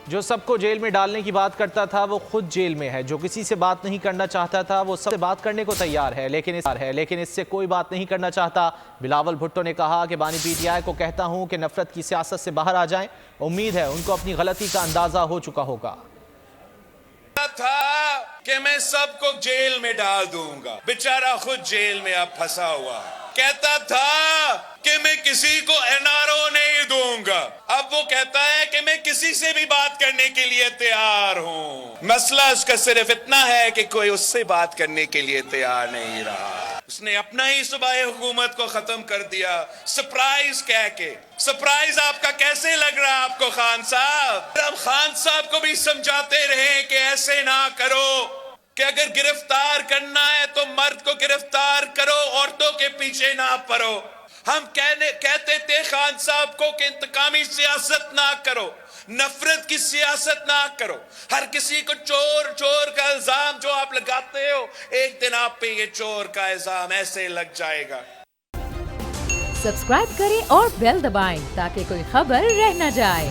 جو سب کو جیل میں ڈالنے کی بات کرتا تھا وہ خود جیل میں ہے. جو کسی سے بات نہیں کرنا چاہتا تھا وہ سب سے بات کرنے کو تیار ہے لیکن اس سے کوئی بات نہیں کرنا چاہتا. بلاول بھٹو نے کہا کہ بانی پی ٹی آئی کو کہتا ہوں کہ نفرت کی سیاست سے باہر آ جائیں. امید ہے ان کو اپنی غلطی کا اندازہ ہو چکا ہوگا. تھا کہ میں سب کو جیل میں ڈال دوں گا, بیچارہ خود جیل میں اب پھنسا ہوا. کہتا تھا کہ میں کسی کو این آر او نہیں دوں گا, اب وہ کہتا ہے کہ میں کسی سے بھی بات کرنے کے لیے تیار ہوں. مسئلہ اس کا صرف اتنا ہے کہ کوئی اس سے بات کرنے کے لیے تیار نہیں رہا. اس نے اپنا ہی صوبائی حکومت کو ختم کر دیا سرپرائز کہہ کے. سرپرائز آپ کا کیسے لگ رہا آپ کو خان صاحب؟ ہم خان صاحب کو بھی سمجھاتے رہے کہ ایسے نہ کرو, کہ اگر گرفتار کرنا ہے تو مرد کو گرفتار کرو, عورتوں کے پیچھے نہ پڑو. ہم کہتے تھے خان صاحب کو کہ انتقامی سیاست نہ کرو, نفرت کی سیاست نہ کرو. ہر کسی کو چور کا الزام جو آپ لگاتے ہو, ایک دن آپ پہ یہ چور کا الزام ایسے لگ جائے گا. سبسکرائب کریں اور بیل دبائیں تاکہ کوئی خبر رہ نہ جائے.